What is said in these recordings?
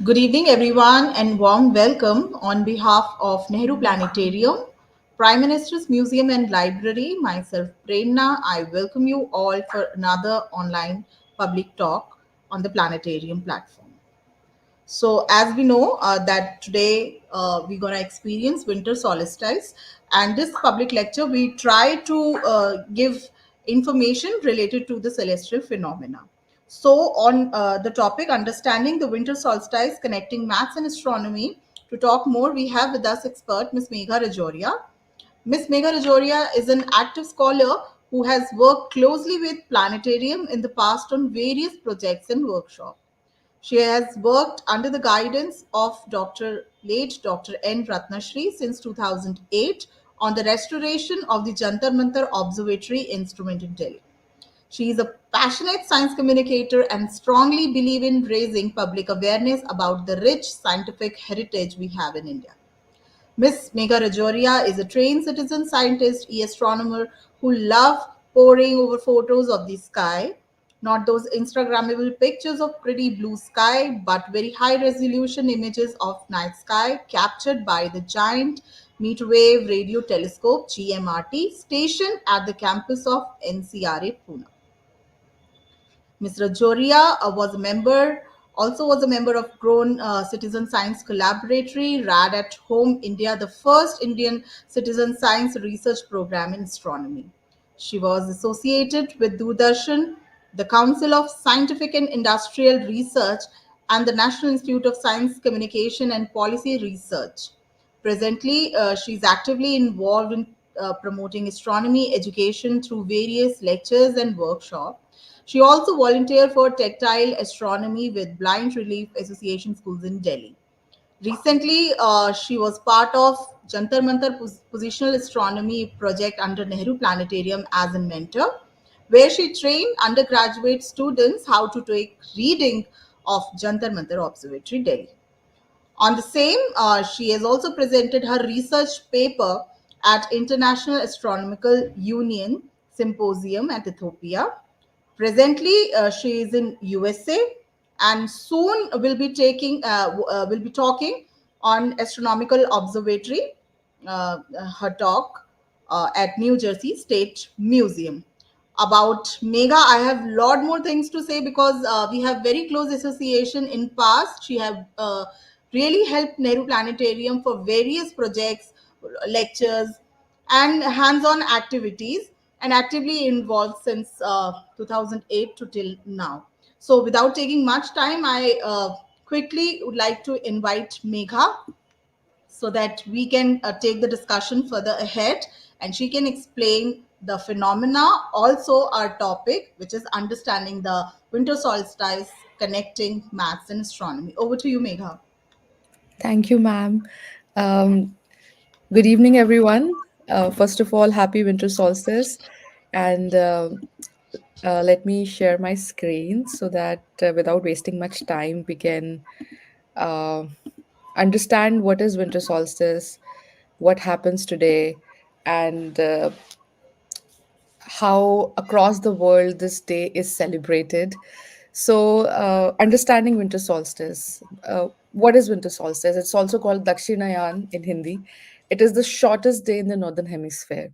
Good evening, everyone, and warm welcome on behalf of Nehru Planetarium, Prime Minister's Museum and Library. Myself, Prerna, I welcome you all for another online public talk on the Planetarium platform. So, as we know, that today we're going to experience winter solstice, and this public lecture we try to give information related to the celestial phenomena. So, on the topic understanding the winter solstice, connecting maths and astronomy, to talk more, we have with us expert Ms.Megha Rajoria. Ms.Megha Rajoria is an active scholar who has worked closely with planetarium in the past on various projects and workshops. She has worked under the guidance of late Dr. N. Ratnashri since 2008 on the restoration of the Jantar Mantar Observatory instrument in Delhi. She is a passionate science communicator and strongly believes in raising public awareness about the rich scientific heritage we have in India. Ms. Megha Rajoria is a trained citizen scientist, astronomer who loves poring over photos of the sky, not those Instagrammable pictures of pretty blue sky, but very high resolution images of night sky captured by the giant microwave radio telescope GMRT stationed at the campus of NCRA Pune. Ms. Rajoria also was a member of Grown Citizen Science Collaboratory, RAD at Home India, the first Indian citizen science research program in astronomy. She was associated with Doordarshan, the Council of Scientific and Industrial Research, and the National Institute of Science Communication and Policy Research. Presently, she is actively involved in promoting astronomy education through various lectures and workshops. She also volunteered for tactile astronomy with Blind Relief Association schools in Delhi. Recently, she was part of Jantar Mantar Positional Astronomy project under Nehru Planetarium as a mentor, where she trained undergraduate students how to take reading of Jantar Mantar Observatory, Delhi. On the same, she has also presented her research paper at International Astronomical Union Symposium at Ethiopia. Presently, she is in USA, and soon will be talking on astronomical observatory. Her talk at New Jersey State Museum. About Megha, I have a lot more things to say because we have very close association in past. She have really helped Nehru Planetarium for various projects, lectures, and hands-on activities, and actively involved since 2008 to till now. So, without taking much time, I quickly would like to invite Megha so that we can take the discussion further ahead and she can explain the phenomena, also our topic, which is understanding the winter solstice, connecting maths and astronomy. Over to you, Megha. Thank you, ma'am. Um, Good evening, everyone. First of all, happy winter solstice. And let me share my screen so that without wasting much time, we can uh, understand what is winter solstice, what happens today, and how across the world this day is celebrated. So, understanding winter solstice. What is winter solstice? It's also called Dakshinayan in Hindi. It is the shortest day in the northern hemisphere.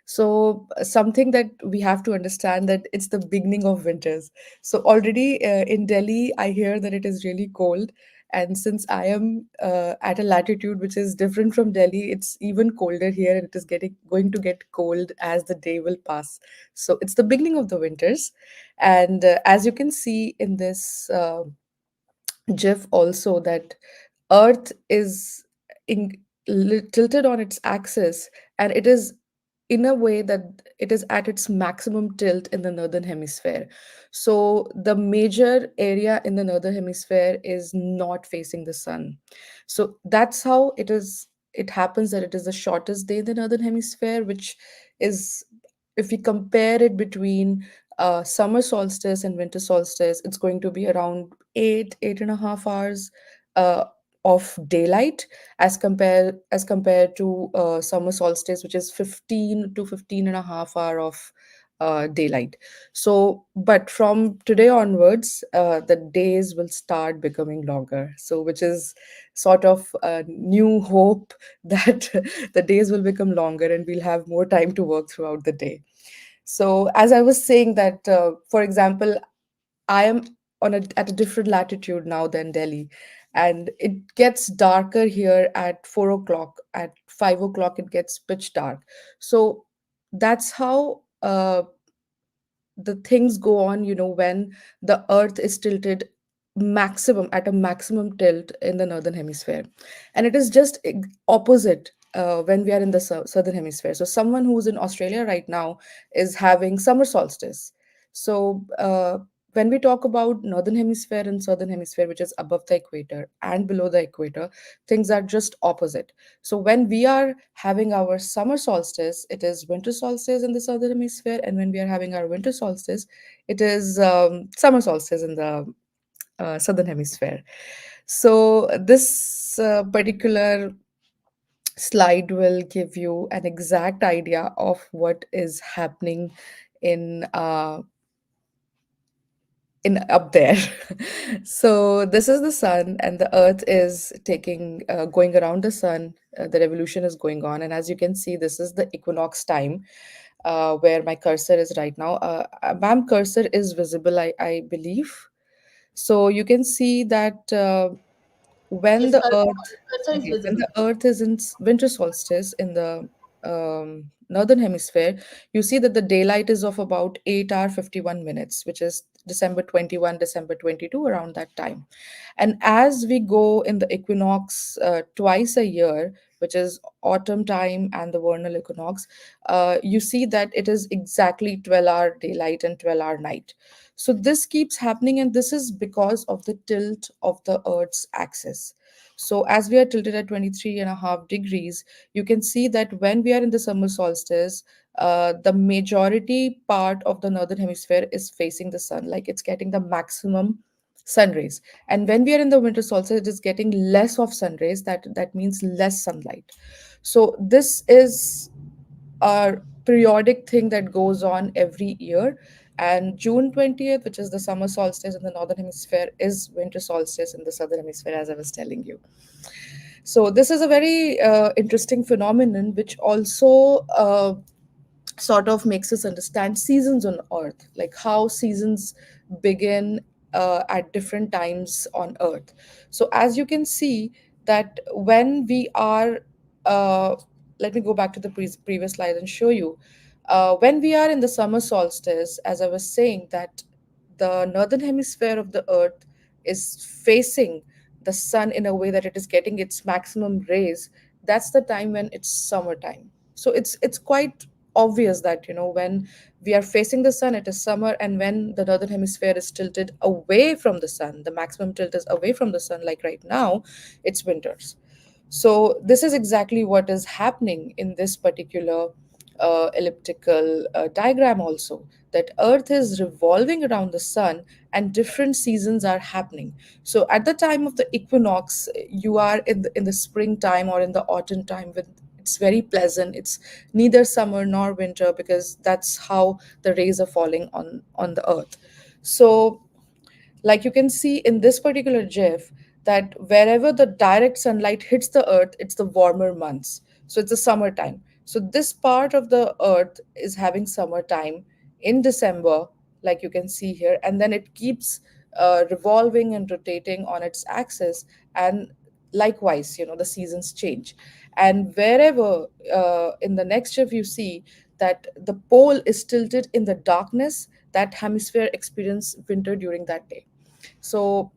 So, something that we have to understand that it's the beginning of winters. So, already in Delhi, I hear that it is really cold. And since I am at a latitude which is different from Delhi, it's even colder here, and it is getting going to get cold as the day will pass. So it's the beginning of the winters, and as you can see in this GIF also that Earth is in, tilted on its axis, and it is in a way that it is at its maximum tilt in the northern hemisphere. So the major area in the northern hemisphere is not facing the sun. So that's how it is. It happens that it is the shortest day in the northern hemisphere, which is, if we compare it between summer solstice and winter solstice, it's going to be around 8.5 hours uh, of daylight as compared to summer solstice, which is 15 to 15 and a half hour of daylight. So, but from today onwards, the days will start becoming longer. So, which is sort of a new hope that the days will become longer and we'll have more time to work throughout the day. So, as I was saying that, for example, I am at a different latitude now than Delhi, and it gets darker here at 4 o'clock. At 5 o'clock, it gets pitch dark. So that's how the things go on, when the earth is tilted maximum at a maximum tilt in the northern hemisphere, and it is just opposite when we are in the southern hemisphere. So someone who's in Australia right now is having summer solstice. So when we talk about northern hemisphere and southern hemisphere, which is above the equator and below the equator, things are just opposite. So when we are having our summer solstice, it is winter solstice in the southern hemisphere, and when we are having our winter solstice, it is summer solstice in the southern hemisphere. So this particular slide will give you an exact idea of what is happening in up there. So this is the sun, and the earth is taking going around the sun. The revolution is going on, and as you can see, this is the equinox time, where my cursor is right now. Ma'am, cursor is visible, I believe. So you can see that when Yes, the earth cursor is okay, when visible. the earth is in winter solstice in the northern hemisphere, you see that the daylight is of about 8 hour 51 minutes, which is December 21, December 22, around that time. And as we go in the equinox twice a year, which is autumn time and the vernal equinox, you see that it is exactly 12-hour daylight and 12-hour night. So this keeps happening, and this is because of the tilt of the Earth's axis. So as we are tilted at 23.5 degrees, you can see that when we are in the summer solstice, the majority part of the northern hemisphere is facing the sun, like it's getting the maximum sun rays. And when we are in the winter solstice, it is getting less of sun rays. That means less sunlight. So this is a periodic thing that goes on every year. And June 20th, which is the summer solstice in the northern hemisphere, is winter solstice in the southern hemisphere, as I was telling you. So this is a very interesting phenomenon, which also sort of makes us understand seasons on earth, like how seasons begin at different times on earth. So as you can see that when we are uh, let me go back to the previous slide and show you when we are in the summer solstice, as I was saying, that the northern hemisphere of the earth is facing the sun in a way that it is getting its maximum rays. That's the time when it's summertime. So it's quite obvious that when we are facing the sun, it is summer, and when the northern hemisphere is tilted away from the sun, the maximum tilt is away from the sun, like right now, it's winters. So this is exactly what is happening in this particular elliptical diagram also, that earth is revolving around the sun and different seasons are happening. So at the time of the equinox, you are in the springtime or in the autumn time, when it's very pleasant. It's neither summer nor winter, because that's how the rays are falling on the earth. So like you can see in this particular GIF, that wherever the direct sunlight hits the earth, it's the warmer months. So it's the summertime. So this part of the earth is having summertime in December, like you can see here, and then it keeps revolving and rotating on its axis. And likewise, the seasons change. And wherever in the next GIF you see that the pole is tilted in the darkness, that hemisphere experience winter during that day. So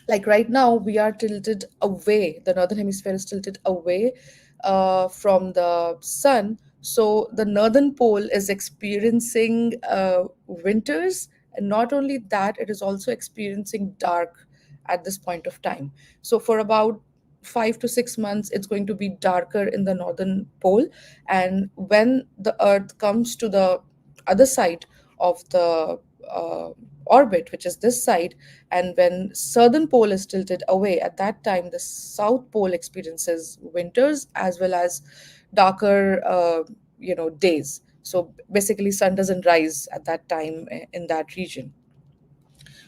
like right now we are tilted away, the northern hemisphere is tilted away from the sun. So the northern pole is experiencing winters, and not only that, it is also experiencing dark at this point of time. So for about 5 to 6 months, it's going to be darker in the northern pole. And when the earth comes to the other side of the uh, orbit, which is this side, and when southern pole is tilted away, at that time the south pole experiences winters as well as darker days. So basically, sun doesn't rise at that time in that region.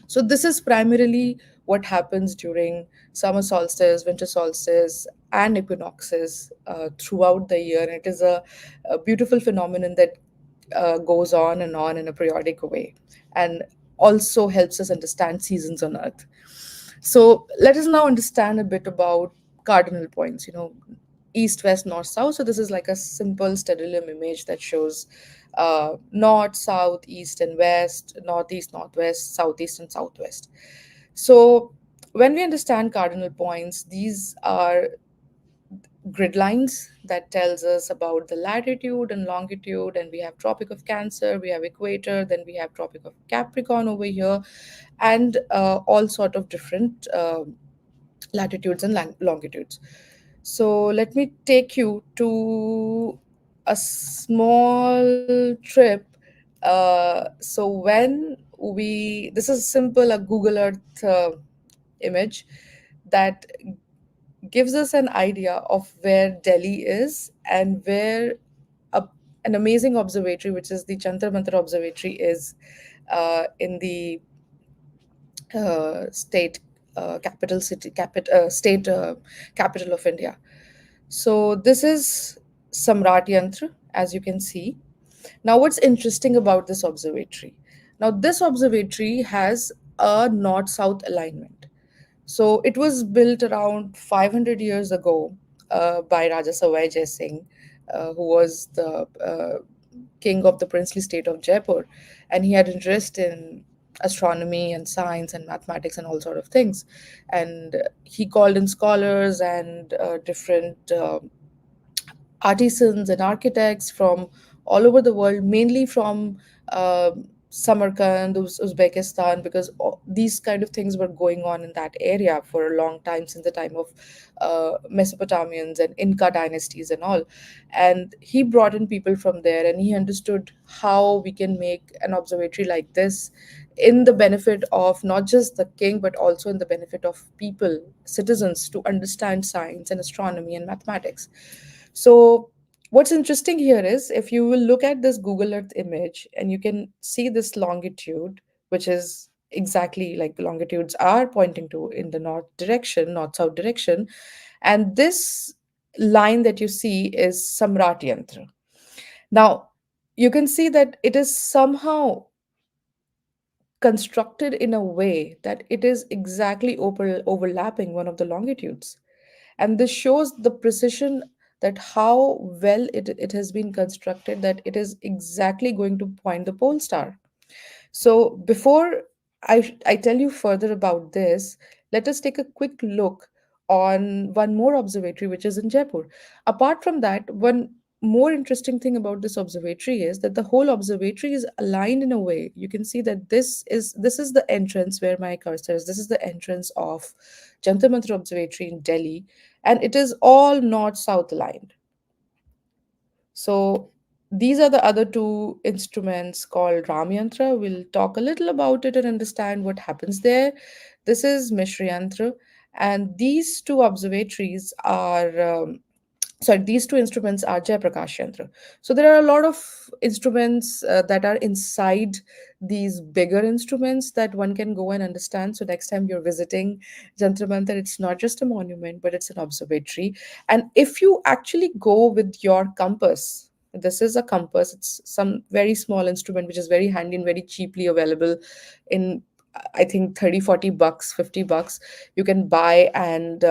So this is primarily what happens during summer solstice, winter solstice, and equinoxes throughout the year. And it is a beautiful phenomenon that goes on in a periodic way, and also helps us understand seasons on Earth. So let us now understand a bit about cardinal points. East, west, north, south. So this is like a simple sterilium image that shows north, south, east, and west, northeast, northwest, southeast, and southwest. So when we understand cardinal points, these are grid lines that tells us about the latitude and longitude, and we have Tropic of Cancer, we have equator, then we have Tropic of Capricorn over here, and all sort of different latitudes and longitudes. So let me take you to a small trip. So when we, this is simple, a Google Earth image that gives us an idea of where Delhi is and where a, an amazing observatory, which is the Jantar Mantar Observatory, is in the state capital city state capital of India. So this is Samrat Yantra, as you can see. Now, what's interesting about this observatory? Now, this observatory has a north-south alignment. So it was built around 500 years ago by Raja Savai Jai Singh, who was the king of the princely state of Jaipur, and he had interest in astronomy and science and mathematics and all sort of things. And he called in scholars and different artisans and architects from all over the world, mainly from uh, Samarkand, Uzbekistan, because these kind of things were going on in that area for a long time, since the time of Mesopotamians and Inca dynasties and all. And he brought in people from there, and he understood how we can make an observatory like this in the benefit of not just the king, but also in the benefit of people, citizens, to understand science and astronomy and mathematics. So, what's interesting here is if you will look at this Google Earth image and you can see this longitude, which is exactly like longitudes are pointing to in the north direction, north south direction. And this line that you see is Samrat Yantra. Now, you can see that it is somehow constructed in a way that it is exactly overlapping one of the longitudes. And this shows the precision, that how well it has been constructed, that it is exactly going to point the pole star. So before I tell you further about this, let us take a quick look on one more observatory which is in Jaipur. Apart from that, one more interesting thing about this observatory is that the whole observatory is aligned in a way. You can see that this is the entrance where my cursor is. This is the entrance of Jantar Mantar Observatory in Delhi, and it is all north south aligned. So these are the other two instruments called Ram Yantra. We'll talk a little about it and understand what happens there. This is Mishra Yantra, and these two observatories are sorry, these two instruments are Jai Prakash Yantra. So there are a lot of instruments that are inside these bigger instruments that one can go and understand. So next time you're visiting Jantar Mantar, it's not just a monument, but it's an observatory. And if you actually go with your compass, this is a compass, it's some very small instrument which is very handy and very cheaply available in I think 30, 40 bucks, 50 bucks. You can buy, and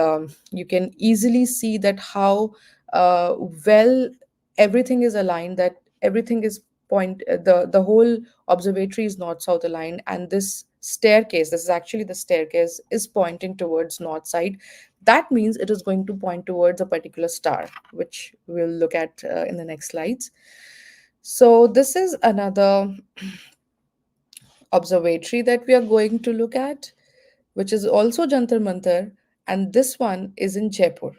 you can easily see that how well everything is aligned, that everything is the whole observatory is north south aligned, and this staircase, this is actually the staircase, is pointing towards north side. That means it is going to point towards a particular star, which we'll look at in the next slides. So this is another observatory that we are going to look at, which is also Jantar Mantar, and this one is in Jaipur.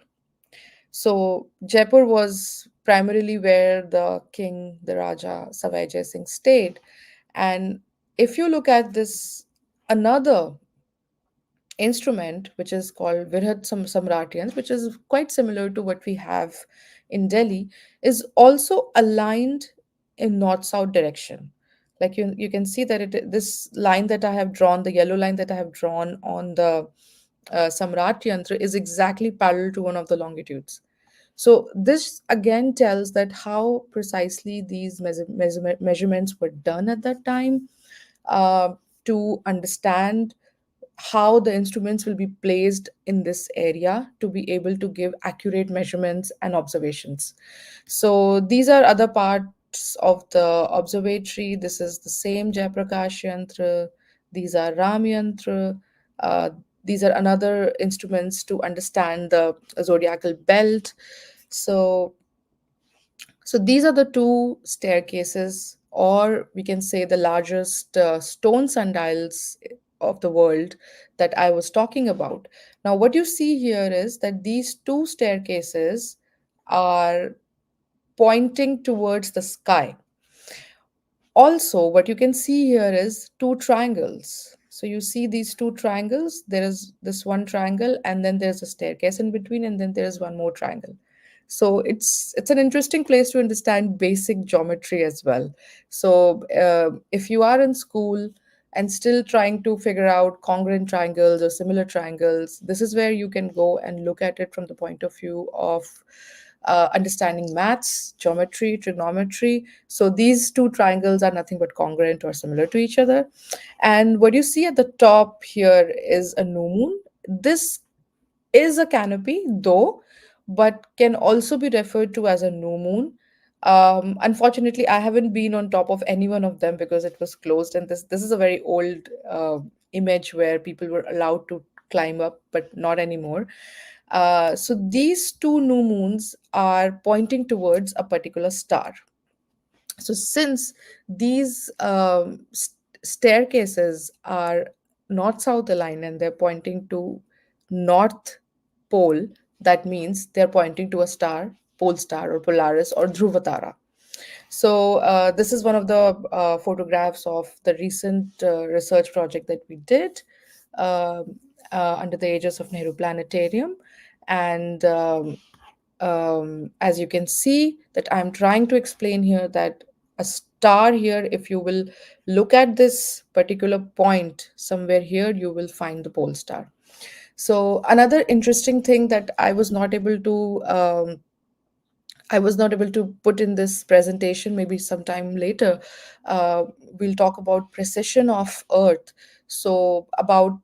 So Jaipur was primarily where the king, the Raja Savai Jai Singh stayed. And if you look at this, another instrument which is called Virhat Samratyans, which is quite similar to what we have in Delhi, is also aligned in north-south direction. Like you can see that this line that I have drawn, the yellow line that I have drawn on the Samrat Yantra is exactly parallel to one of the longitudes. So this again tells that how precisely these measurements were done at that time, uh, to understand how the instruments will be placed in this area to be able to give accurate measurements and observations. So these are other parts of the observatory. This is the same Jayaprakash Yantra. These are Ram Yantra. Uh, these are another instruments to understand the zodiacal belt. So so these are the two staircases, or we can say the largest stone sundials of the world that I was talking about. Now, what you see here is that these two staircases are pointing towards the sky. Also, what you can see here is two triangles. So you see these two triangles. There is this one triangle, and then there's a staircase in between, and then there's one more triangle. So it's an interesting place to understand basic geometry as well. So if you are in school and still trying to figure out congruent triangles or similar triangles, this is where you can go and look at it from the point of view of understanding maths, geometry, trigonometry. So these two triangles are nothing but congruent or similar to each other. And what you see at the top here is a new moon. This is a canopy, though, but can also be referred to as a new moon. Unfortunately, I haven't been on top of any one of them because it was closed, and this is a very old image where people were allowed to climb up, but not anymore. So these two new moons are pointing towards a particular star. So since these staircases are north south aligned and they're pointing to north pole, that means they're pointing to a star, pole star or Polaris or Dhruvatara. So this is one of the photographs of the recent research project that we did under the aegis of Nehru Planetarium. And as you can see that I'm trying to explain here that a star here, if you will look at this particular point somewhere here, you will find the pole star. So another interesting thing that I was not able to put in this presentation, maybe sometime later, uh, we'll talk about precession of earth. So about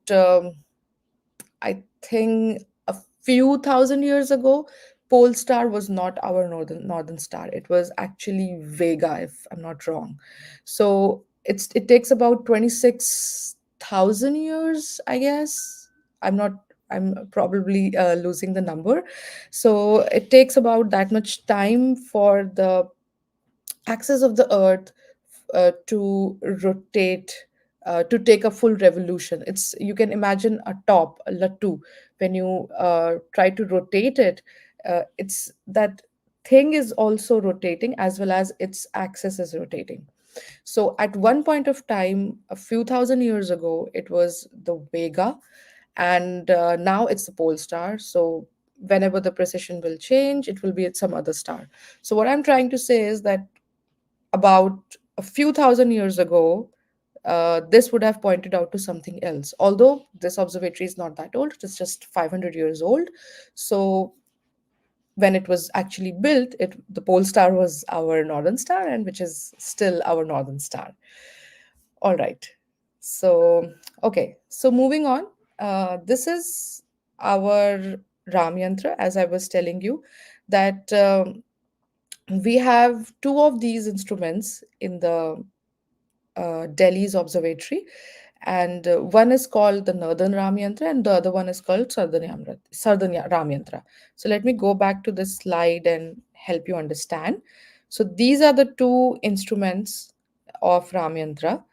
I think a few thousand years ago, Pole Star was not our northern star. It was actually Vega, if I'm not wrong. So it takes about 26,000 years, I guess. I'm not. I'm probably losing the number. So it takes about that much time for the axis of the earth to rotate, to take a full revolution. It's, you can imagine a top, a lattu. When you try to rotate it, it's that thing is also rotating as well as its axis is rotating. So at one point of time, a few thousand years ago, it was the Vega, and now it's the pole star. So whenever the precision will change, it will be at some other star. So what I'm trying to say is that about a few thousand years ago, this would have pointed out to something else. Although this observatory is not that old, it's just 500 years old. So when it was actually built, the pole star was our northern star, and which is still our northern star. All right. So, okay. So moving on, this is our Ram Yantra, as I was telling you, that we have two of these instruments in the Delhi's observatory, and one is called the Northern Ram Yantra, and the other one is called Southern Ram Yantra. So let me go back to this slide and help you understand. So these are the two instruments of Ram Yantra.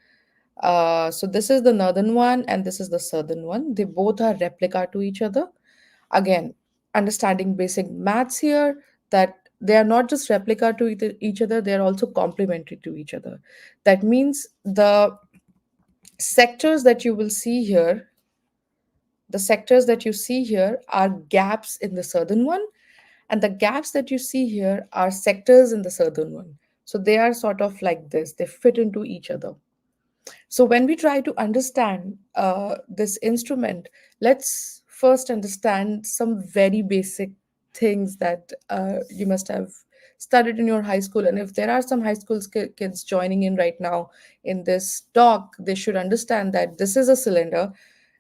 So this is the northern one and this is the southern one. They both are replica to each other. Again, understanding basic maths here, that they are not just replica to each other, they are also complementary to each other. That means sectors that you will see here, the sectors that you see here are gaps in the southern one, and the gaps that you see here are sectors in the southern one. So they are sort of like this, they fit into each other. So, when we try to understand this instrument, let's first understand some very basic things that you must have studied in your high school. And if there are some high school kids joining in right now in this talk, they should understand that this is a cylinder.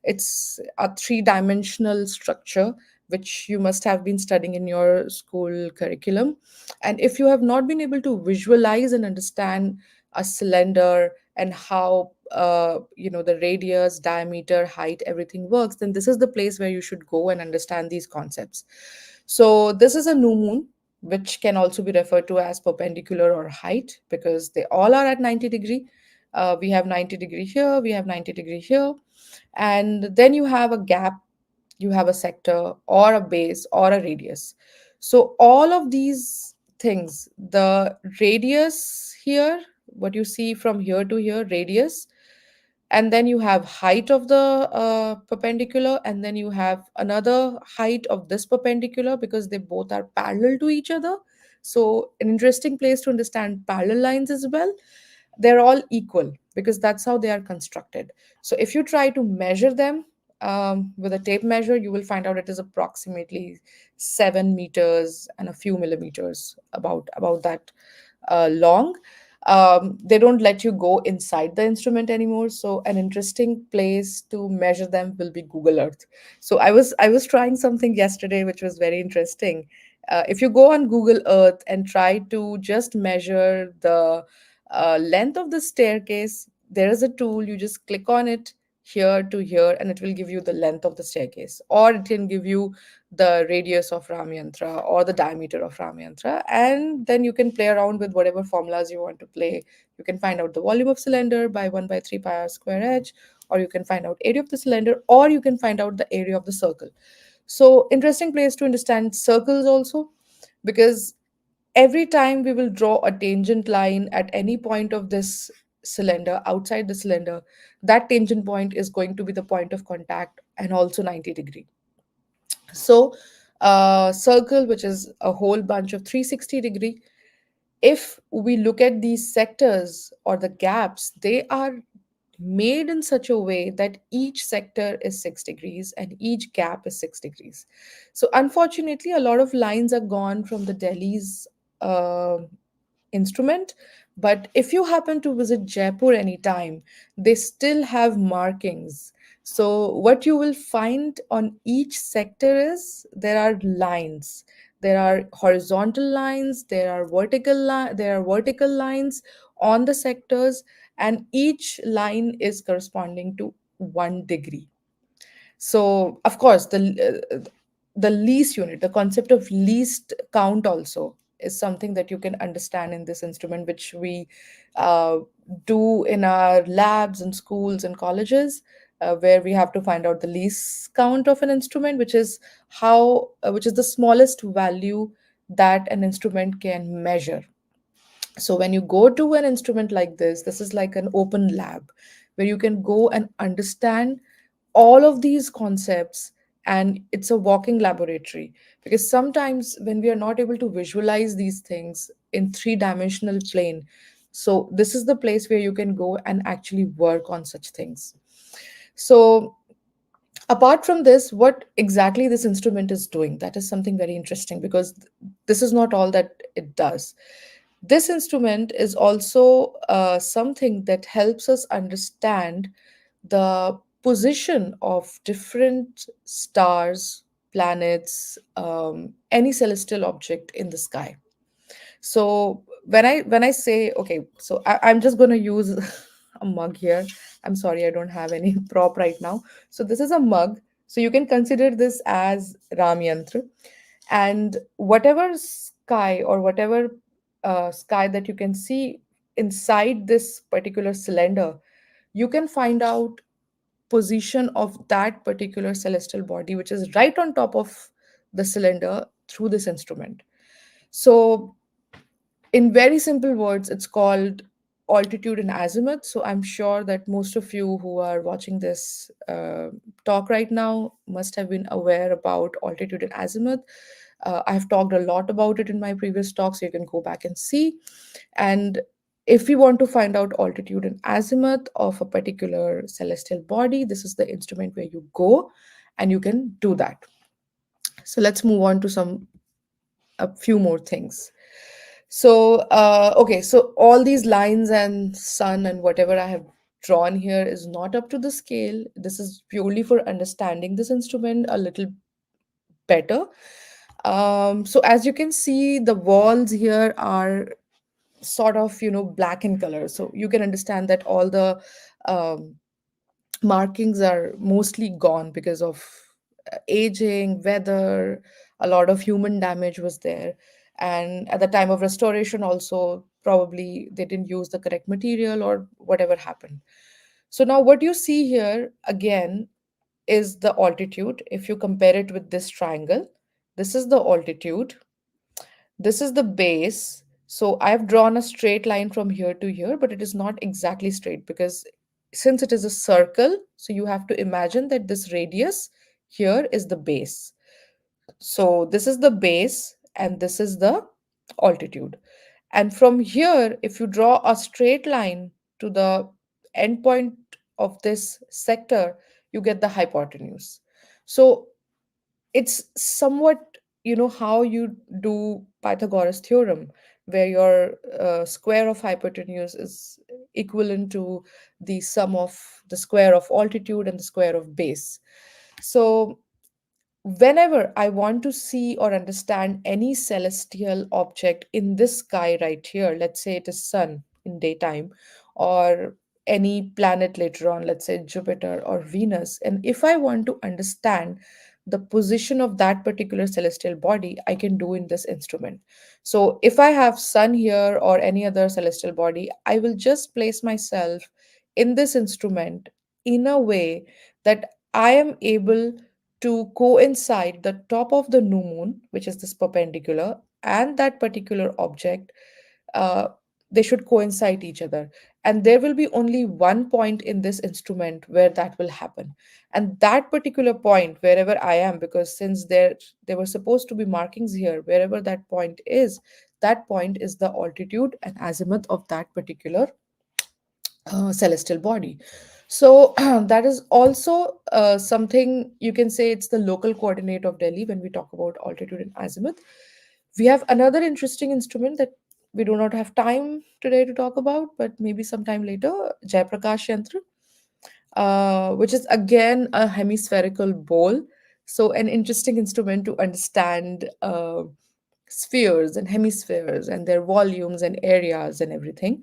It's a three-dimensional structure which you must have been studying in your school curriculum. And if you have not been able to visualize and understand a cylinder and how the radius, diameter, height, everything works, then this is the place where you should go and understand these concepts. So this is a new moon, which can also be referred to as perpendicular or height, because they all are at 90 degree. We have 90 degree here, we have 90 degree here, and then you have a gap, you have a sector or a base or a radius. So all of these things, the radius here, what you see from here to here, radius, and then you have height of the perpendicular, and then you have another height of this perpendicular, because they both are parallel to each other. So an interesting place to understand parallel lines as well. They're all equal because that's how they are constructed. So if you try to measure them with a tape measure, you will find out it is approximately 7 meters and a few millimeters, about that long. They don't let you go inside the instrument anymore, so an interesting place to measure them will be Google Earth. So I was trying something yesterday which was very interesting. If you go on Google Earth and try to just measure the length of the staircase, there is a tool, you just click on it here to here and it will give you the length of the staircase, or it can give you the radius of Ram Yantra or the diameter of Ram Yantra, and then you can play around with whatever formulas you want to play. You can find out the volume of cylinder by 1 by 3 pi r square h, or you can find out area of the cylinder, or you can find out the area of the circle. So interesting place to understand circles also, because every time we will draw a tangent line at any point of this cylinder outside the cylinder, that tangent point is going to be the point of contact and also 90 degree. So circle, which is a whole bunch of 360 degree, if we look at these sectors or the gaps, they are made in such a way that each sector is 6 degrees and each gap is 6 degrees. So unfortunately, a lot of lines are gone from the Delhi's uh, instrument. But if you happen to visit Jaipur anytime, they still have markings. So what you will find on each sector is there are lines. There are horizontal lines, there are vertical lines on the sectors, and each line is corresponding to 1 degree. So of course the least unit, the concept of least count also is something that you can understand in this instrument, which we uh, do in our labs and schools and colleges, where we have to find out the least count of an instrument, which is the smallest value that an instrument can measure. So when you go to an instrument like this is like an open lab where you can go and understand all of these concepts, and it's a walking laboratory, because sometimes when we are not able to visualize these things in three-dimensional plane, so this is the place where you can go and actually work on such things. So apart from this, what exactly this instrument is doing, that is something very interesting, because this is not all that it does. This instrument is also something that helps us understand the position of different stars, planets, any celestial object in the sky. So when I say, okay, so I'm just going to use a mug here. I'm sorry, I don't have any prop right now. So this is a mug. So you can consider this as Ram Yantra, and whatever sky or whatever sky that you can see inside this particular cylinder, you can find out position of that particular celestial body which is right on top of the cylinder through this instrument. So in very simple words, it's called altitude and azimuth. So I'm sure that most of you who are watching this talk right now must have been aware about altitude and azimuth. I've talked a lot about it in my previous talks. You can go back and see. And if we want to find out altitude and azimuth of a particular celestial body, this is the instrument where you go and you can do that. So let's move on to a few more things. So, okay, so all these lines and sun and whatever I have drawn here is not up to the scale. This is purely for understanding this instrument a little better. So as you can see, the walls here are sort of, black in color. So you can understand that all the um, markings are mostly gone because of aging, weather, a lot of human damage was there. And at the time of restoration, also, probably they didn't use the correct material or whatever happened. So now, what you see here again is the altitude. If you compare it with this triangle, this is the altitude, this is the base. So I've drawn a straight line from here to here, but it is not exactly straight because since it is a circle, so you have to imagine that this radius here is the base. So this is the base and this is the altitude. And from here, if you draw a straight line to the endpoint of this sector, you get the hypotenuse. So it's somewhat, how you do Pythagoras theorem, where your square of hypotenuse is equivalent to the sum of the square of altitude and the square of base. So whenever I want to see or understand any celestial object in this sky right here, let's say it is sun in daytime, or any planet later on, let's say Jupiter or Venus, and if I want to understand the position of that particular celestial body, I can do in this instrument. So if I have sun here or any other celestial body, I will just place myself in this instrument in a way that I am able to coincide the top of the new moon, which is this perpendicular, and that particular object. Uh, they should coincide each other. And there will be only one point in this instrument where that will happen. And that particular point, wherever I am, because since there were supposed to be markings here, wherever that point is, that point is the altitude and azimuth of that particular celestial body. So that is also something you can say it's the local coordinate of Delhi when we talk about altitude and azimuth. We have another interesting instrument that we do not have time today to talk about, but maybe sometime later, Jayaprakash Yantra, which is again a hemispherical bowl. So, an interesting instrument to understand spheres and hemispheres and their volumes and areas and everything.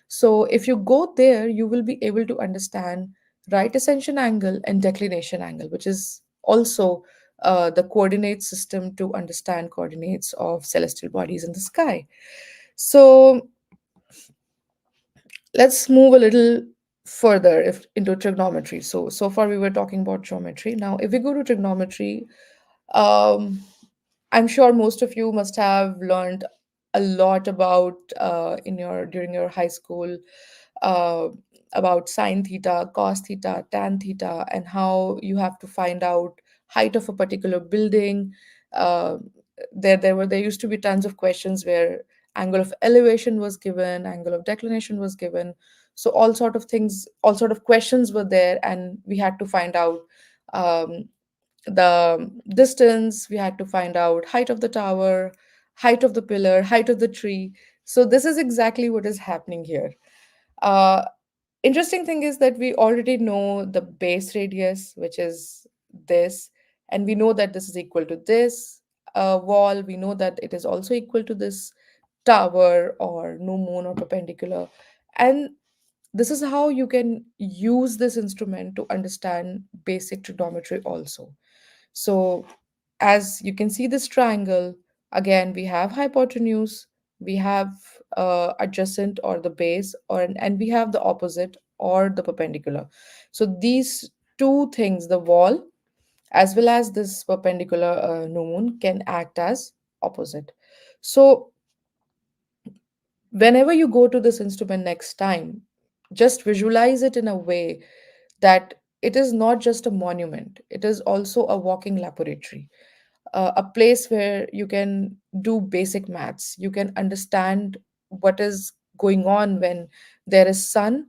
So, if you go there, you will be able to understand right ascension angle and declination angle, which is also the coordinate system to understand coordinates of celestial bodies in the sky. So, let's move a little further if into trigonometry. So far we were talking about geometry. Now if we go to trigonometry, um I'm sure most of you must have learned a lot about in your during your high school uh, about sine theta, cos theta, tan theta, and how you have to find out height of a particular building. Uh, there used to be tons of questions where angle of elevation was given, angle of declination was given. So all sort of things, all sort of questions were there, and we had to find out um, the distance, we had to find out height of the tower, height of the pillar, height of the tree. So this is exactly what is happening here. uh, Interesting thing is that we already know the base radius, which is this, and we know that this is equal to this wall. We know that it is also equal to this tower or new moon or perpendicular. And this is how you can use this instrument to understand basic trigonometry also. So as you can see this triangle, again, we have hypotenuse, we have adjacent or the base, and we have the opposite or the perpendicular. So these two things, the wall as well as this perpendicular new moon, can act as opposite. So whenever you go to this instrument next time, just visualize it in a way that it is not just a monument, it is also a walking laboratory. a place where you can do basic maths, you can understand what is going on when there is sun,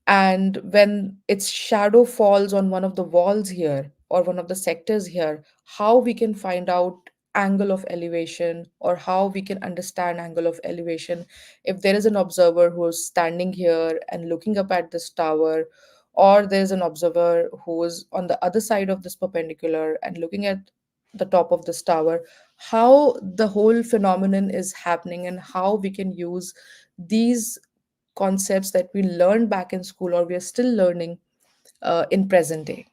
and when its shadow falls on one of the walls here or one of the sectors here, how we can find out angle of elevation, or how we can understand angle of elevation if there is an observer who is standing here and looking up at this tower, or there's an observer who is on the other side of this perpendicular and looking at the top of this tower, how the whole phenomenon is happening and how we can use these concepts that we learned back in school or we are still learning in present day.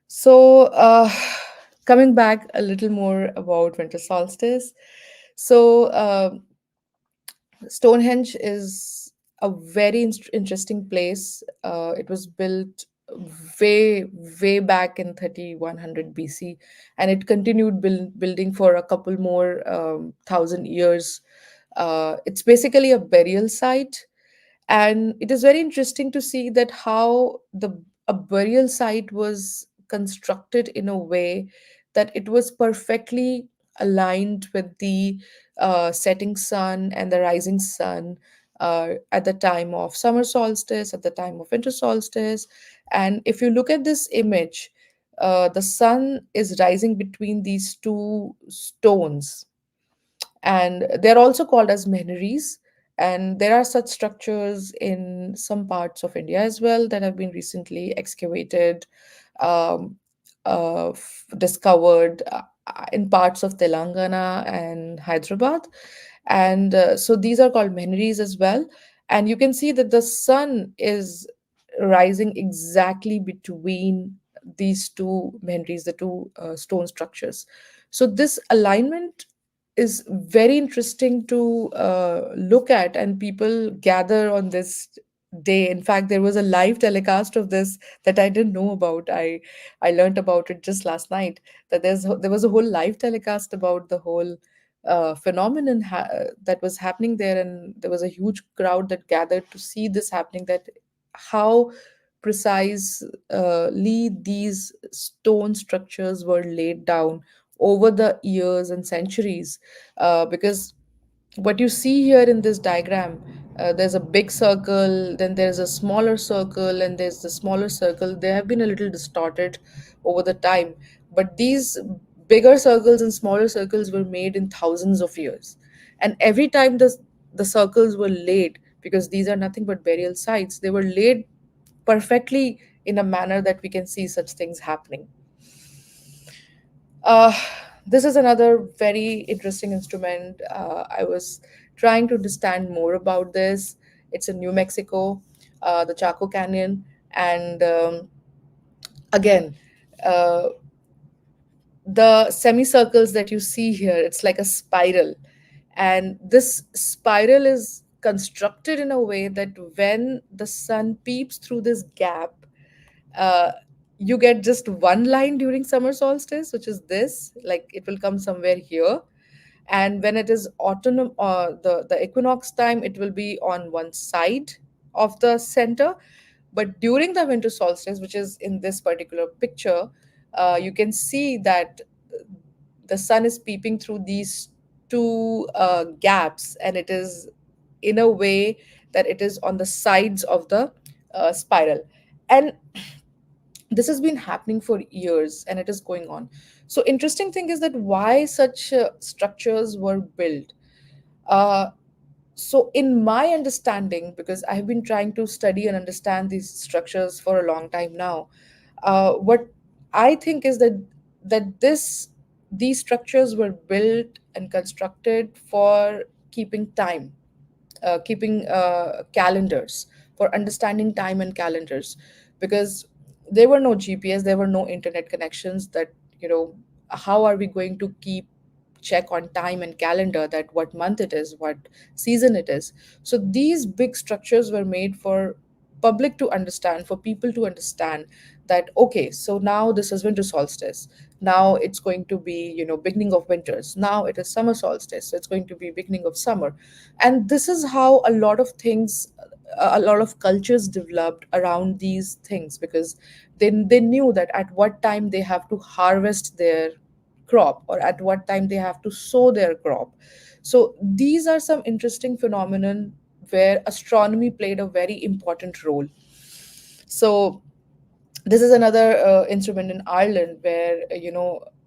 So coming back a little more about winter solstice. So Stonehenge is a very interesting place. It was built way, way back in 3100 BC, and it continued building for a couple more thousand years. It's basically a burial site, and it is very interesting to see that how the a burial site was constructed in a way that it was perfectly aligned with the setting sun and the rising sun at the time of summer solstice, at the time of winter solstice. And if you look at this image, the sun is rising between these two stones, and they're also called as menaries. And there are such structures in some parts of India as well that have been recently excavated, um, discovered in parts of Telangana and Hyderabad. And so these are called menaries as well. And you can see that the sun is rising exactly between these two menaries, the two stone structures. So this alignment is very interesting to look at, and people gather on this day. In fact, there was a live telecast of this that I didn't know about. I learned about it just last night, that there was a whole live telecast about the whole phenomenon that was happening there, and there was a huge crowd that gathered to see this happening, that how precisely these stone structures were laid down over the years and centuries. Because what you see here in this diagram, there's a big circle, then there's a smaller circle, and there's the smaller circle. They have been a little distorted over the time, but these bigger circles and smaller circles were made in thousands of years. And every time the circles were laid, because these are nothing but burial sites, they were laid perfectly in a manner that we can see such things happening. Uh, this is another very interesting instrument. I was trying to understand more about this. It's in New Mexico, the Chaco Canyon. And again, uh, the semicircles that you see here, it's like a spiral. And this spiral is constructed in a way that when the sun peeps through this gap, uh, you get just one line during summer solstice, which is this, like it will come somewhere here. And when it is autumn, the equinox time, it will be on one side of the center. But during the winter solstice, which is in this particular picture, you can see that the sun is peeping through these two gaps, and it is in a way that it is on the sides of the spiral. And this has been happening for years, and it is going on. So interesting thing is that why such structures were built. uh, so in my understanding, because I have been trying to study and understand these structures for a long time now, what I think is that these structures were built and constructed for keeping time, keeping calendars, for understanding time and calendars. Because there were no GPS, there were no internet connections, that you know how are we going to keep check on time and calendar, that what month it is, what season it is. So these big structures were made for public to understand, for people to understand that okay, so now this is winter solstice, now it's going to be beginning of winters, now it is summer solstice, so it's going to be beginning of summer. And this is how a lot of things, a lot of cultures developed around these things, because they knew that at what time they have to harvest their crop, or at what time they have to sow their crop. So these are some interesting phenomenon where astronomy played a very important role. So this is another instrument in Ireland where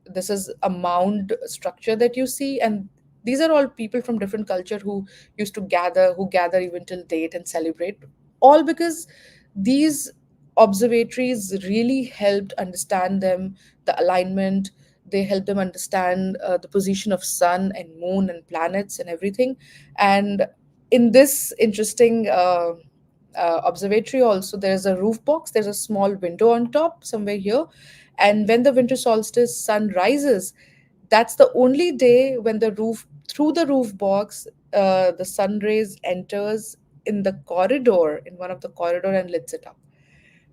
this is a mound structure that you see, and these are all people from different culture who used to gather, who gather even till date and celebrate, all because these observatories really helped understand them, the alignment. They helped them understand the position of sun and moon and planets and everything. And in this interesting observatory also, there's a roof box, there's a small window on top somewhere here, and when the winter solstice sun rises, that's the only day when the roof, through the roof box, the sun rays enters in the corridor, in one of the corridor, and lights it up.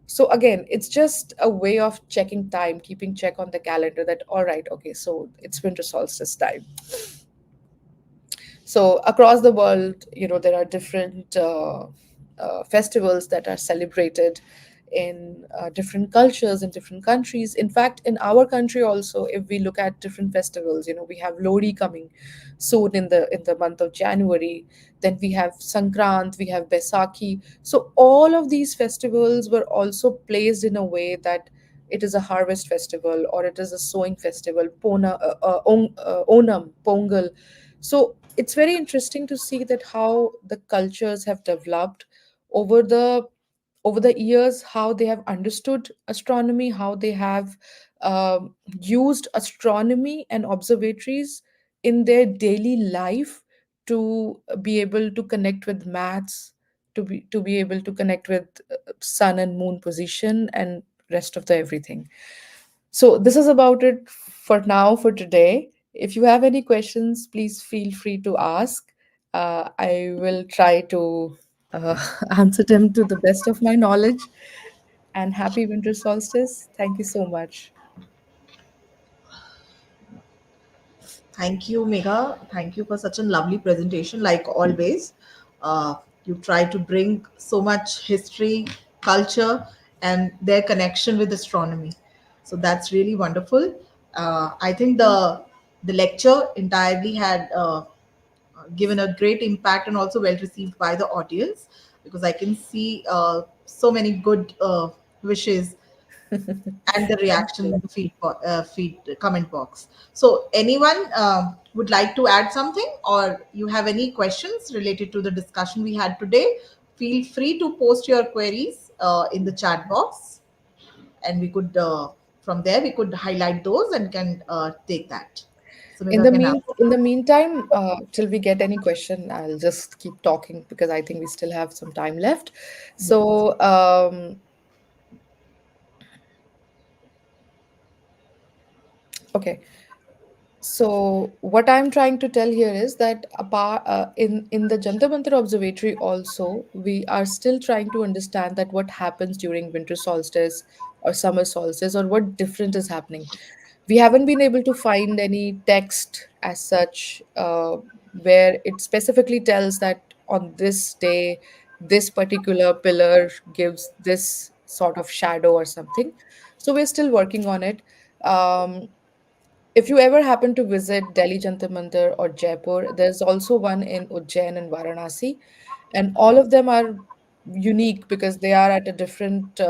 So again, it's just a way of checking time, keeping check on the calendar, that all right, okay, so it's winter solstice time. So across the world, there are different festivals that are celebrated in different cultures in different countries. In fact, in our country also, if we look at different festivals, we have Lodi coming soon in the month of January. Then we have Sankrant, we have Baisakhi. So all of these festivals were also placed in a way that it is a harvest festival or it is a sowing festival. Onam, Pongal. So it's very interesting to see that how the cultures have developed over the years, how they have understood astronomy, how they have used astronomy and observatories in their daily life to be able to connect with maths, to be able to connect with sun and moon position and rest of the everything. So this is about it for now, for today. If you have any questions, please feel free to ask. I will try to answer them to the best of my knowledge. And happy winter solstice. Thank you so much. Thank you, Megha. Thank you for such a lovely presentation, like always. Uh, you try to bring so much history, culture, and their connection with astronomy. So that's really wonderful. I think the lecture entirely had given a great impact and also well received by the audience, because I can see so many good wishes and the Thank reaction you. in the feed comment box. So, anyone would like to add something, or you have any questions related to the discussion we had today? Feel free to post your queries in the chat box, and we could from there we could highlight those and can take that. So, Megha can answer. In the meantime, till we get any question, I'll just keep talking because I think we still have some time left. Yes. So, okay. So what I'm trying to tell here is that in the Jantar Mantar Observatory also, we are still trying to understand that what happens during winter solstice or summer solstice, or what different is happening. We haven't been able to find any text as such where it specifically tells that on this day, this particular pillar gives this sort of shadow or something. So we're still working on it. Um, if you ever happen to visit Delhi Jantar Mantar or Jaipur, there's also one in Ujjain and Varanasi, and all of them are unique because they are at a different,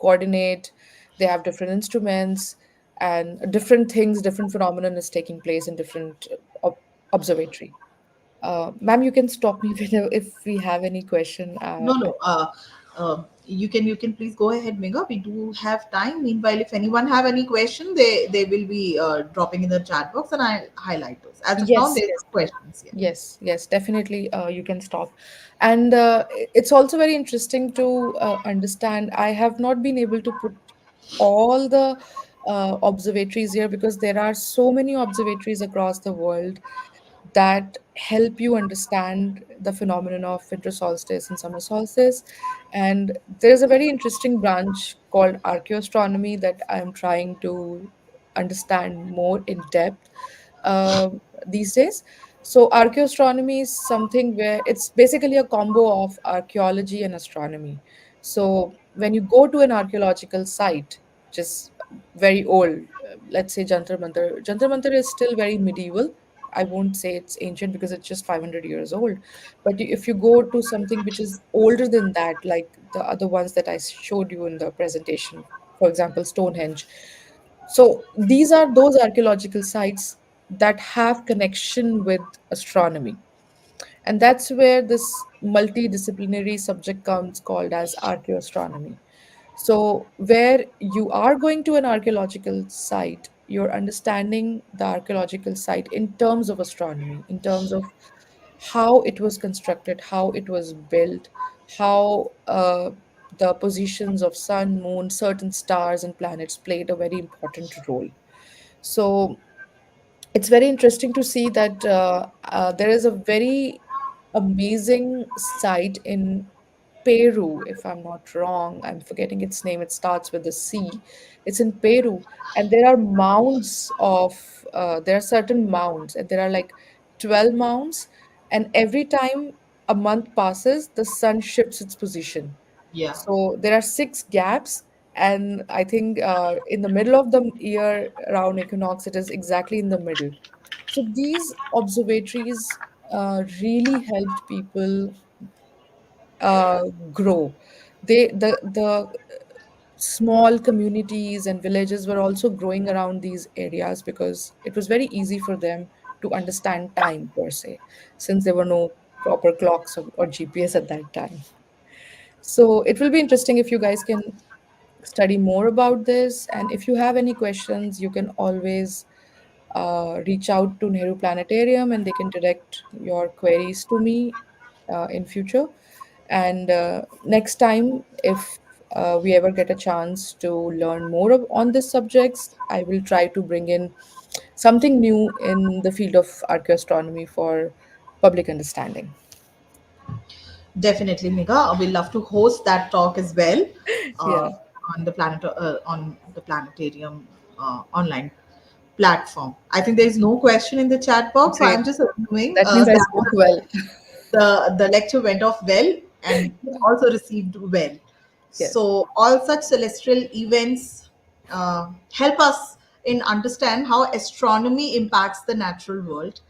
coordinate. They have different instruments and different things, different phenomenon is taking place in different observatory. Ma'am, you can stop me whenever if we have any question. No, no. You can please go ahead, Megha. We do have time. Meanwhile, if anyone have any question, they will be dropping in the chat box, and I highlight those. As of now, Yes, there's yes. no questions. Yeah. Yes, yes, definitely. You can stop. And it's also very interesting to understand. I have not been able to put all the observatories here because there are so many observatories across the world that help you understand the phenomenon of winter solstice and summer solstice. And there is a very interesting branch called archaeoastronomy that I'm trying to understand more in depth uh, these days. So, archaeoastronomy is something where it's basically a combo of archaeology and astronomy. So, when you go to an archaeological site, which is very old, let's say Jantar Mantar. Jantar Mantar is still very medieval. I won't say it's ancient because it's just 500 years old. But if you go to something which is older than that, like the other ones that I showed you in the presentation, for example, Stonehenge. So these are those archaeological sites that have connection with astronomy. And that's where this multidisciplinary subject comes called as archaeoastronomy. So, where you are going to an archaeological site, you're understanding the archaeological site in terms of astronomy, in terms of how it was constructed, how it was built, how the positions of sun, moon, certain stars, and planets played a very important role. So, it's very interesting to see that there is a very amazing site in Peru, if I'm not wrong. I'm forgetting its name. It starts with a C. It's in Peru, and there are mounds of there are certain mounds, and there are like 12 mounds, and every time a month passes, the sun shifts its position. Yeah. So there are six gaps, and I think in the middle of the year around equinox, it is exactly in the middle. So these observatories really helped people uh, grow. The small communities and villages were also growing around these areas because it was very easy for them to understand time per se, since there were no proper clocks or GPS at that time. So it will be interesting if you guys can study more about this. And if you have any questions, you can always reach out to Nehru Planetarium and they can direct your queries to me in future. And next time, if we ever get a chance to learn more on these subjects, I will try to bring in something new in the field of archaeoastronomy for public understanding. Definitely, Megha. We'll love to host that talk as well uh, Yeah, on the planetarium online platform. I think there is no question in the chat box, so great. I'm just assuming That means I that spoke well. the lecture went off well and also received well. Yes. So all such celestial events help us in understand how astronomy impacts the natural world.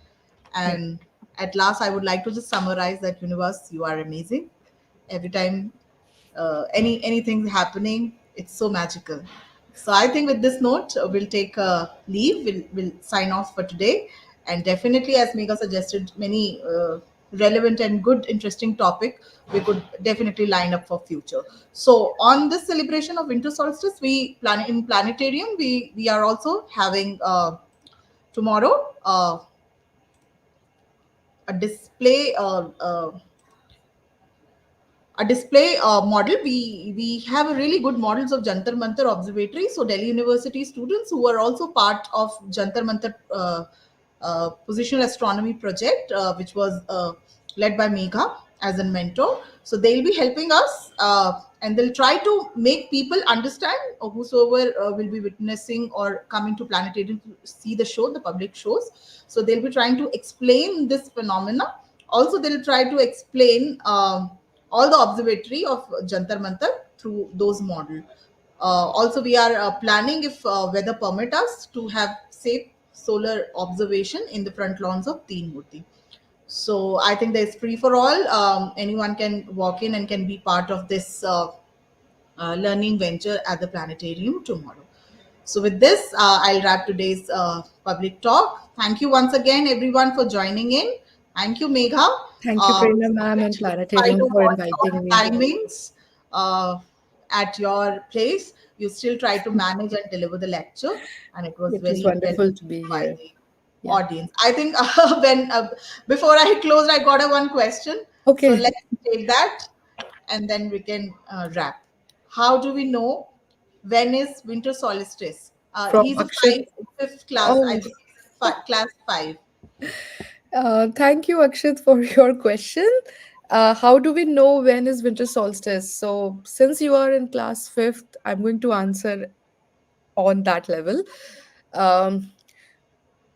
Yeah. And at last, I would like to just summarize that universe, you are amazing. Every time anything happening, it's so magical. So I think with this note, we'll take a leave. We'll sign off for today, and definitely, as Megha suggested, many relevant and good, interesting topic we could definitely line up for future. So on this celebration of winter solstice, we plan in planetarium. We are also having tomorrow a display. A display model. We have a really good models of Jantar Mantar Observatory. So Delhi University students who are also part of Jantar Mantar positional astronomy project, which was led by Megha as a mentor. So they'll be helping us, and they'll try to make people understand, or whosoever will be witnessing or coming to planetarium to see the show, the public shows. So they'll be trying to explain this phenomena. Also, they'll try to explain all the observatory of Jantar Mantar through those model. Also, we are planning, if weather permit us, to have safe solar observation in the front lawns of Teen Murti. So I think there's free for all. Anyone can walk in and can be part of this learning venture at the planetarium tomorrow. So with this, I'll wrap today's public talk. Thank you once again, everyone, for joining in. Thank you, Megha. Thank you, Prerna ma'am and Despite Planetarium of for what inviting me. timings uh, at your place, you still try to manage and deliver the lecture, and it was It was very well wonderful to be by here. the Yeah. audience. I think when before I closed, I got a one question. So Okay. let's take that, and then we can wrap. How do we know when is winter solstice? From He's a Akshat. fifth class. I Oh, think class five. thank you, Akshat, for your question. How do we know when is winter solstice? So, since you are in class fifth, I'm going to answer on that level. Um,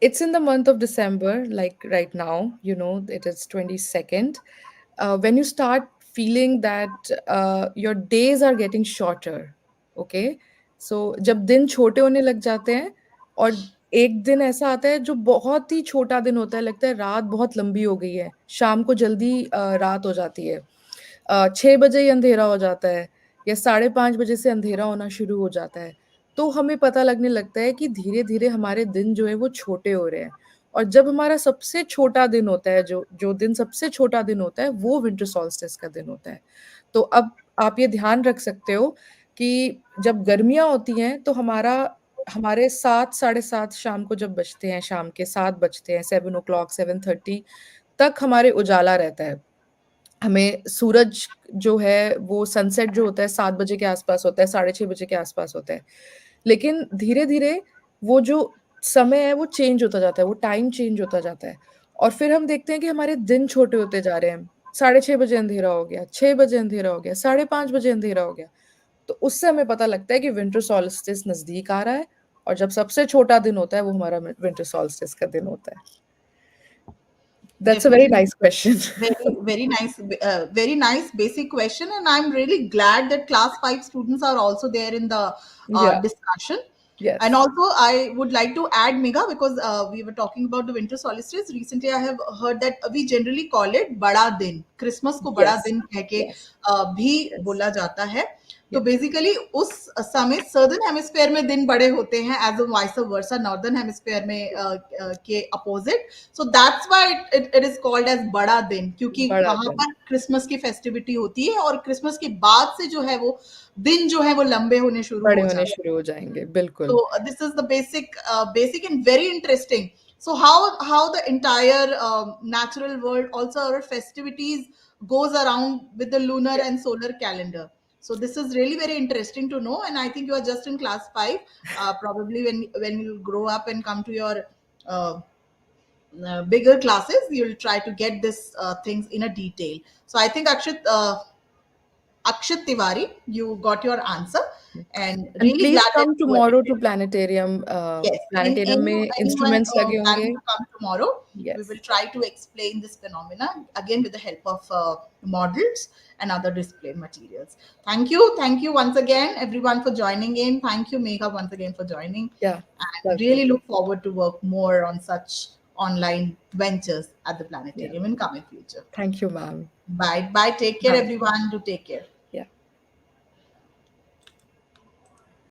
it's in the month of December, like right now, it is 22nd. When you start feeling that your days are getting shorter, okay? So, जब दिन छोटे होने लग जाते हैं, और एक दिन ऐसा आता है जो बहुत ही छोटा दिन होता है, लगता है रात बहुत लंबी हो गई है, शाम को जल्दी रात हो जाती है। 6 बजे ही अंधेरा हो जाता है या 5:30 बजे से अंधेरा होना शुरू हो जाता है। तो हमें पता लगने लगता है कि धीरे-धीरे हमारे दिन जो है वो छोटे हो रहे हैं। और जब हमारा सबसे छोटा दिन होता है, जो जो दिन सबसे छोटा दिन होता है, वो विंटर सोल्स्टिस का दिन होता है। तो अब आप ये ध्यान रख सकते हो कि जब गर्मियाँ होती हैं तो हमारे 7 साढ़े 7 शाम को जब बजते हैं, शाम के 7 बजते हैं, 7 ओ क्लॉक 7:30 तक हमारे उजाला रहता है। हमें सूरज जो है वो सनसेट जो होता है 7 बजे के आस-पास होता है, साढ़े 6 बजे के आस-पास होता है। लेकिन धीरे-धीरे वो जो समय है वो चेंज होता जाता है, वो टाइम चेंज होता जाता है और फिर हम देखते हैं कि हमारे दिन छोटे होते जा रहे हैं। साढ़े 6 बजे अंधेरा हो गया, 6 बजे अंधेरा हो गया, साढ़े 5 बजे अंधेरा हो गया। तो उससे हमें पता लगता है कि विंटर सोल्स्टिस नज़दीक आ रहा है और जब सबसे छोटा दिन होता है वो हमारा विंटर सोल्स्टिस का दिन होता है। That's a very Definitely. Nice question. Very nice basic question, and I'm really glad that class 5 students are also there in the Yeah, discussion. And yes, also, I would like to add, Mega, because we were talking about the winter solstice. Recently, I have heard that we generally call it Bada Din. Christmas को बड़ा yes, दिन कह के yes, भी yes, बोला जाता है. तो yes. बेसिकली उस समय सर्दन हेमिस्फेयर में दिन बड़े होते हैं as vice versa northern hemisphere में के अपोजिट. So that's why it is called as बड़ा दिन, क्योंकि बड़ा वहां दिन, पर क्रिसमस की फेस्टिविटी होती है और क्रिसमस के बाद से जो है वो दिन जो है वो लंबे होने शुरू बड़े हो होने जाते हैं. शुरू हो जाएँगे, बिल्कुल। So this is the basic and very interesting. So how the entire natural world, also our festivities, goes around with the lunar and Yes. solar calendar. So this is really very interesting to know, and I think you are just in class 5. Probably when you grow up and come to your uh, bigger classes, you'll try to get this things in a detail. So I think Akshat Tiwari, you got your answer, and And really please glad that come you tomorrow to attended. planetarium, Yes, planetarium में anyone instruments लगे planning होंगे। to come tomorrow, we will Yes. try to explain this phenomena again with the help of models and other display materials. Thank you once again, everyone, for joining in. Thank you, Megha, once again for joining, Yeah, and welcome. really look forward to work more on such online ventures at the Yeah. planetarium in coming future. Thank you, ma'am. Bye, bye. Take care, Bye. everyone. Do take care.